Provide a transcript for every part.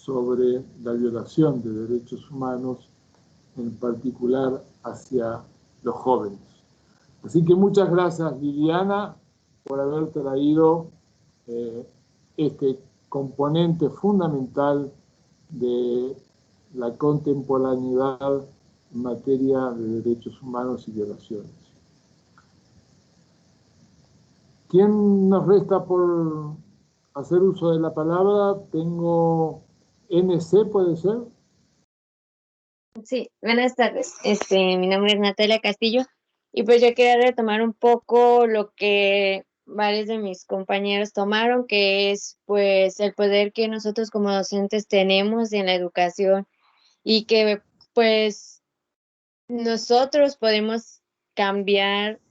sobre la violación de derechos humanos, en particular hacia los jóvenes. Así que muchas gracias, Liliana, por haber traído este componente fundamental de la contemporaneidad en materia de derechos humanos y violaciones. ¿Quién nos resta por hacer uso de la palabra? Tengo NC, ¿puede ser? Sí, buenas tardes. Mi nombre es Natalia Castillo y pues yo quería retomar un poco lo que varios de mis compañeros tomaron, que es pues el poder que nosotros como docentes tenemos en la educación y que pues nosotros podemos cambiar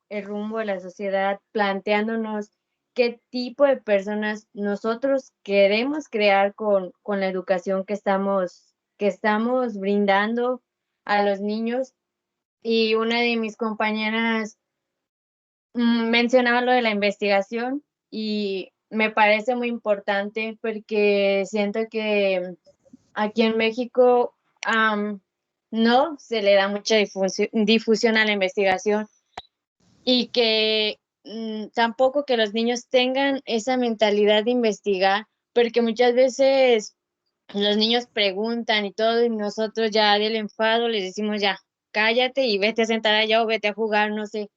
el rumbo de la sociedad planteándonos qué tipo de personas nosotros queremos crear con la educación que estamos brindando a los niños. Y una de mis compañeras mencionaba lo de la investigación y me parece muy importante porque siento que aquí en México no se le da mucha difusión a la investigación y que tampoco que los niños tengan esa mentalidad de investigar, porque muchas veces los niños preguntan y todo, y nosotros ya del enfado les decimos ya, cállate y vete a sentar allá o vete a jugar, no sé.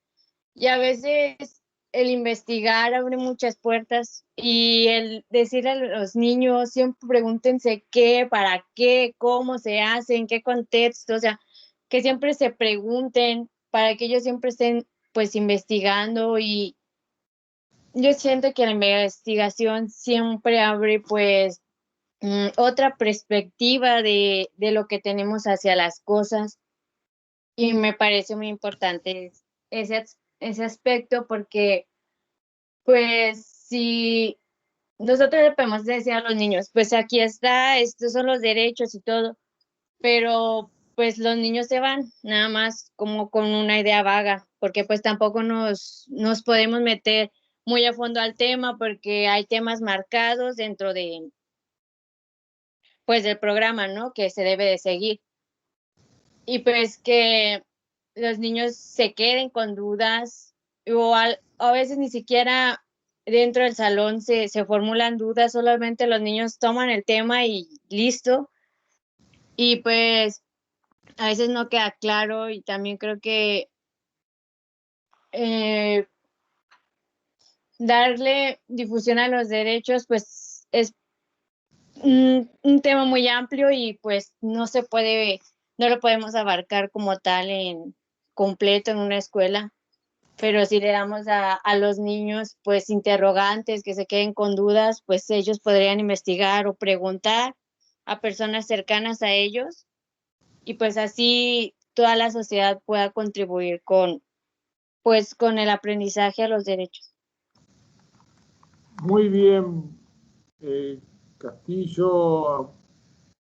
Y a veces el investigar abre muchas puertas y el decirle a los niños, siempre pregúntense qué, para qué, cómo se hace, en qué contexto, o sea, que siempre se pregunten para que ellos siempre estén pues investigando. Y yo siento que la investigación siempre abre pues otra perspectiva de lo que tenemos hacia las cosas y me parece muy importante ese aspecto porque pues si nosotros le podemos decir a los niños, pues aquí está, estos son los derechos y todo, pero pues los niños se van nada más como con una idea vaga, porque pues tampoco nos podemos meter muy a fondo al tema porque hay temas marcados dentro de pues del programa, ¿no? Que se debe de seguir. Y pues que los niños se queden con dudas o a veces ni siquiera dentro del salón se formulan dudas, solamente los niños toman el tema y listo. Y pues a veces no queda claro y también creo que darle difusión a los derechos pues es un tema muy amplio y pues no lo podemos abarcar como tal en completo en una escuela, pero si le damos a los niños pues interrogantes que se queden con dudas, pues ellos podrían investigar o preguntar a personas cercanas a ellos y pues así toda la sociedad pueda contribuir con el aprendizaje a los derechos. Muy bien, Castillo,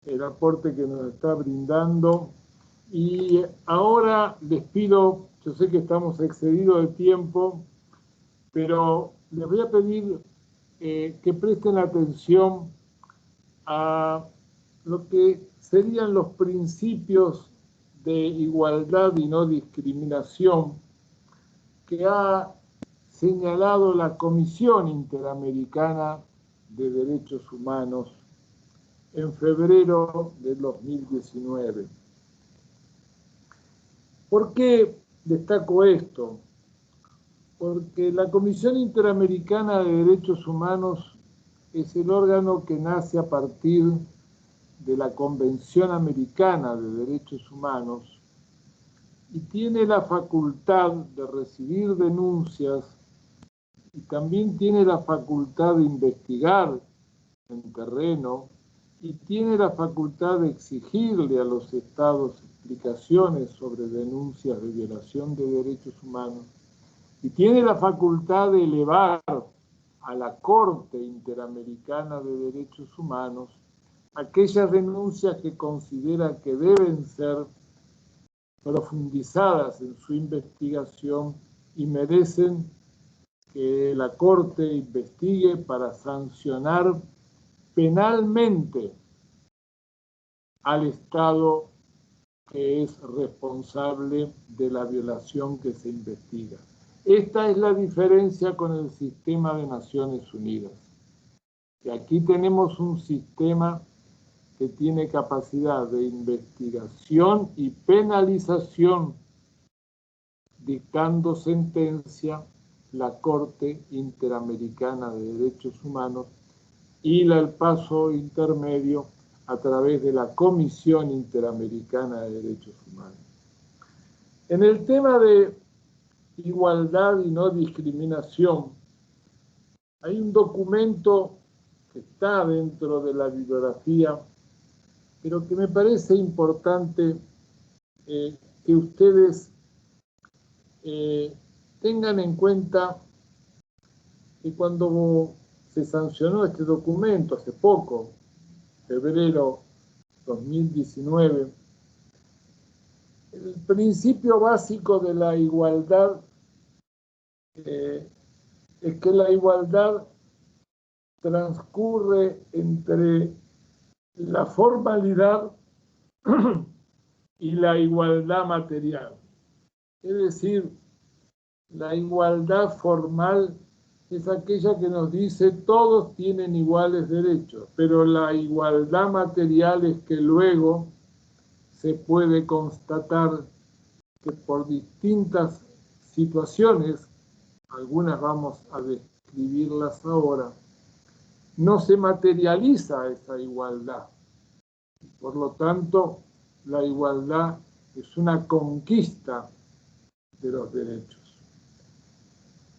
el aporte que nos está brindando. Y ahora les pido, yo sé que estamos excedidos de tiempo, pero les voy a pedir que presten atención a lo que serían los principios de igualdad y no discriminación que ha señalado la Comisión Interamericana de Derechos Humanos en febrero del 2019. ¿Por qué destaco esto? Porque la Comisión Interamericana de Derechos Humanos es el órgano que nace a partir de la Convención Americana de Derechos Humanos y tiene la facultad de recibir denuncias y también tiene la facultad de investigar en terreno y tiene la facultad de exigirle a los estados explicaciones sobre denuncias de violación de derechos humanos y tiene la facultad de elevar a la Corte Interamericana de Derechos Humanos aquellas denuncias que considera que deben ser profundizadas en su investigación y merecen que la Corte investigue para sancionar penalmente al Estado que es responsable de la violación que se investiga. Esta es la diferencia con el sistema de Naciones Unidas. Y aquí tenemos un sistema que tiene capacidad de investigación y penalización, dictando sentencia la Corte Interamericana de Derechos Humanos y el paso intermedio a través de la Comisión Interamericana de Derechos Humanos. En el tema de igualdad y no discriminación, hay un documento que está dentro de la bibliografía, pero que me parece importante que ustedes tengan en cuenta que cuando se sancionó este documento hace poco, febrero 2019, el principio básico de la igualdad es que la igualdad transcurre entre la formalidad y la igualdad material. Es decir, la igualdad formal es aquella que nos dice todos tienen iguales derechos, pero la igualdad material es que luego se puede constatar que por distintas situaciones, algunas vamos a describirlas ahora, no se materializa esa igualdad. Por lo tanto, la igualdad es una conquista de los derechos.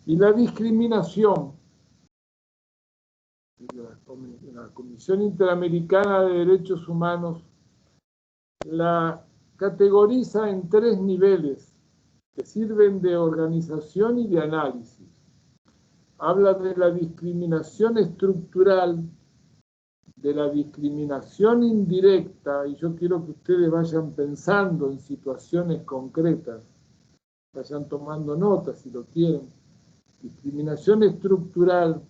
Y la discriminación, la Comisión Interamericana de Derechos Humanos la categoriza en 3 niveles que sirven de organización y de análisis. Habla de la discriminación estructural, de la discriminación indirecta, y yo quiero que ustedes vayan pensando en situaciones concretas, vayan tomando notas si lo quieren. Discriminación estructural,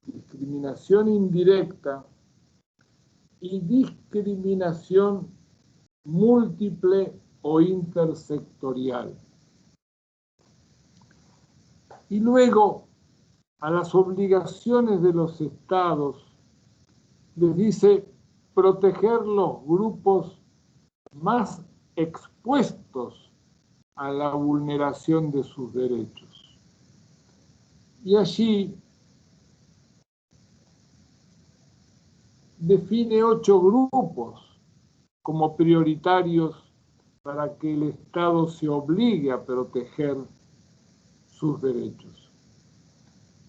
discriminación indirecta y discriminación múltiple o intersectorial. Y luego, a las obligaciones de los estados, les dice proteger los grupos más expuestos a la vulneración de sus derechos. Y allí define 8 grupos como prioritarios para que el Estado se obligue a proteger sus derechos.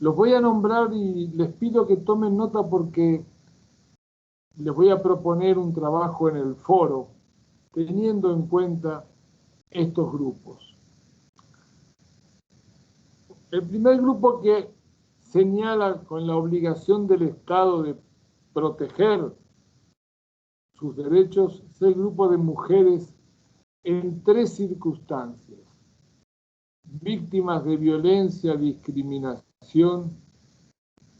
Los voy a nombrar y les pido que tomen nota porque les voy a proponer un trabajo en el foro teniendo en cuenta estos grupos. El primer grupo que señala con la obligación del Estado de proteger sus derechos es el grupo de mujeres en 3 circunstancias: víctimas de violencia, discriminación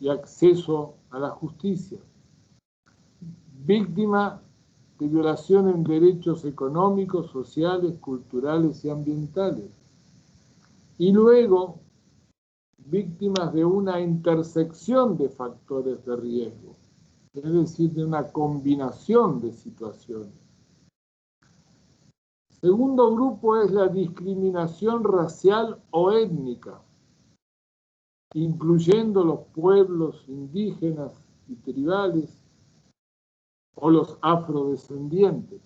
y acceso a la justicia, víctima de violación en derechos económicos, sociales, culturales y ambientales, y luego víctimas de una intersección de factores de riesgo, es decir, de una combinación de situaciones. Segundo grupo es la discriminación racial o étnica, incluyendo los pueblos indígenas y tribales o los afrodescendientes.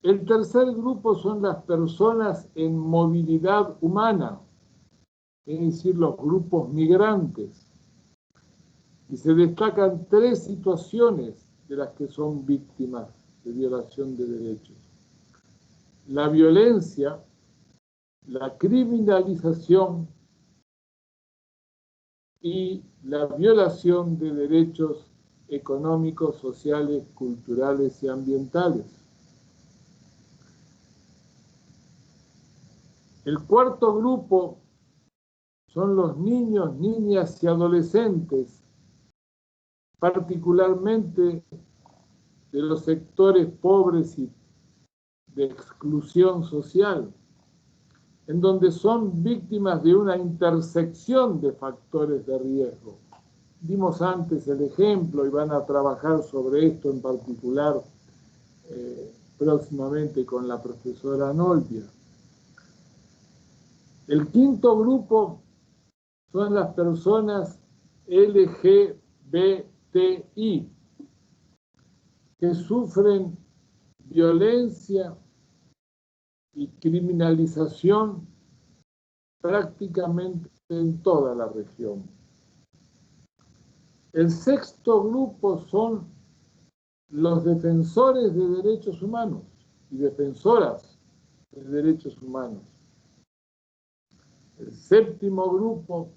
El tercer grupo son las personas en movilidad humana, es decir, los grupos migrantes. Y se destacan 3 situaciones de las que son víctimas de violación de derechos: la violencia, la criminalización y la violación de derechos económicos, sociales, culturales y ambientales. El cuarto grupo son los niños, niñas y adolescentes, particularmente de los sectores pobres y de exclusión social, en donde son víctimas de una intersección de factores de riesgo. Dimos antes el ejemplo y van a trabajar sobre esto en particular próximamente con la profesora Nolpia. El quinto grupo son las personas LGBTI que sufren violencia y criminalización prácticamente en toda la región. El sexto grupo son los defensores de derechos humanos y defensoras de derechos humanos. El séptimo grupo,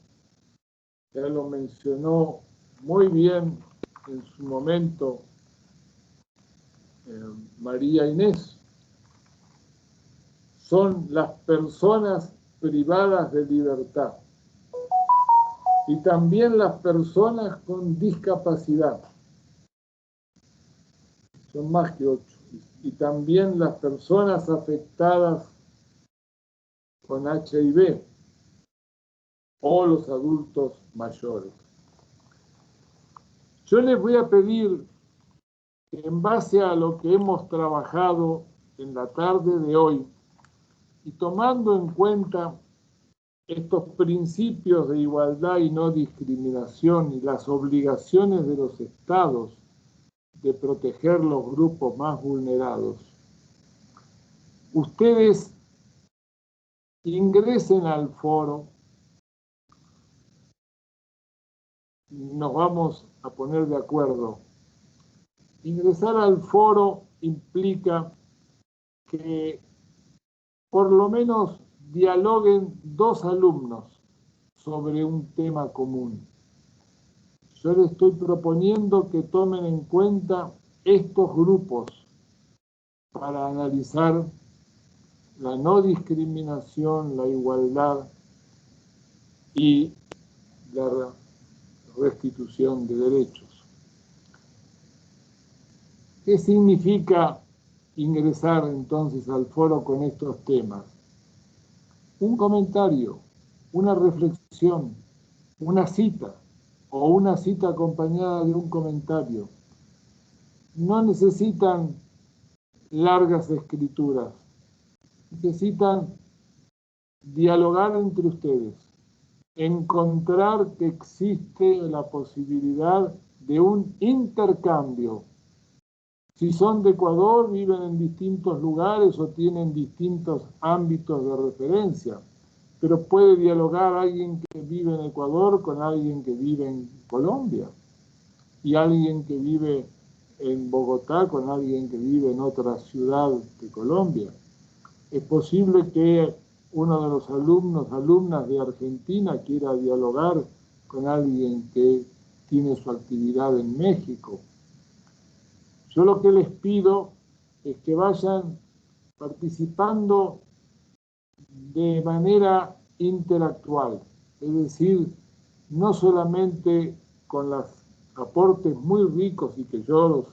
ya lo mencionó muy bien en su momento María Inés, son las personas privadas de libertad y también las personas con discapacidad. Son más que 8. Y también las personas afectadas con HIV o los adultos mayores. Yo les voy a pedir que en base a lo que hemos trabajado en la tarde de hoy y tomando en cuenta estos principios de igualdad y no discriminación y las obligaciones de los estados de proteger los grupos más vulnerados, ustedes ingresen al foro. Nos vamos a poner de acuerdo. Ingresar al foro implica que por lo menos dialoguen 2 alumnos sobre un tema común. Yo les estoy proponiendo que tomen en cuenta estos grupos para analizar la no discriminación, la igualdad y la restitución de derechos. ¿Qué significa ingresar entonces al foro con estos temas? Un comentario, una reflexión, una cita o una cita acompañada de un comentario. No necesitan largas escrituras, necesitan dialogar entre ustedes, encontrar que existe la posibilidad de un intercambio. Si son de Ecuador, viven en distintos lugares o tienen distintos ámbitos de referencia, pero puede dialogar alguien que vive en Ecuador con alguien que vive en Colombia y alguien que vive en Bogotá con alguien que vive en otra ciudad de Colombia. Es posible que uno de los alumnas de Argentina quiera dialogar con alguien que tiene su actividad en México. Yo lo que les pido es que vayan participando de manera interactual, es decir, no solamente con los aportes muy ricos y que yo los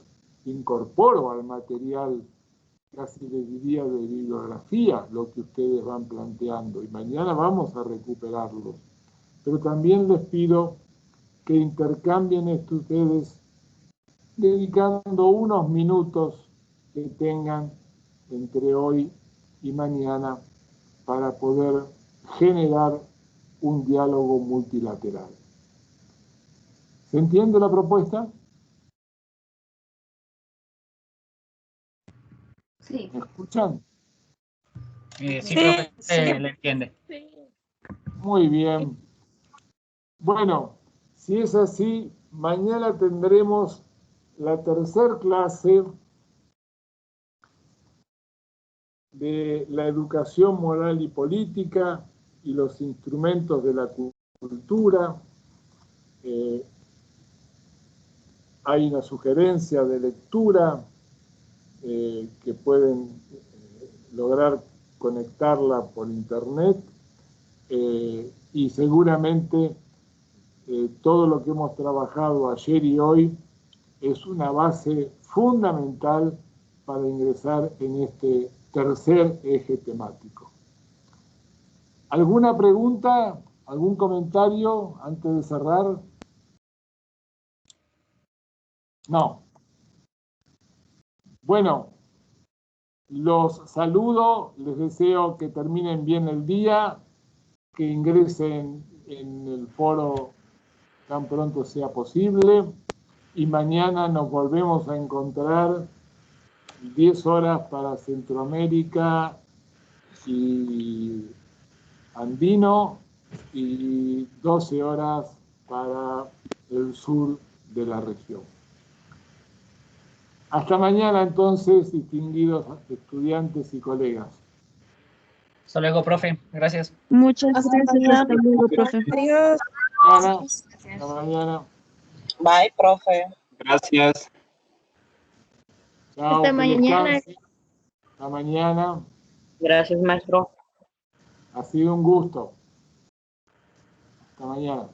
incorporo al material, casi les diría de bibliografía, lo que ustedes van planteando, y mañana vamos a recuperarlos, pero también les pido que intercambien esto ustedes dedicando unos minutos que tengan entre hoy y mañana para poder generar un diálogo multilateral. ¿Se entiende la propuesta? Sí. ¿Me escuchan? Sí, profe, le entiende. Muy bien. Bueno, si es así, mañana tendremos la tercera clase de la educación moral y política y los instrumentos de la cultura. Hay una sugerencia de lectura que pueden lograr conectarla por internet y seguramente todo lo que hemos trabajado ayer y hoy es una base fundamental para ingresar en este tercer eje temático. ¿Alguna pregunta? ¿Algún comentario antes de cerrar? No. Bueno, los saludo, les deseo que terminen bien el día, que ingresen en el foro tan pronto sea posible y mañana nos volvemos a encontrar 10 horas para Centroamérica y Andino y 12 horas para el sur de la región. Hasta mañana entonces, distinguidos estudiantes y colegas. Hasta luego, profe. Gracias. Muchas gracias. Hasta luego, profe. Adiós. Hasta mañana. Bye, profe. Gracias. Chao, Hasta que mañana. descansen. Hasta mañana. Gracias, maestro. Ha sido un gusto. Hasta mañana.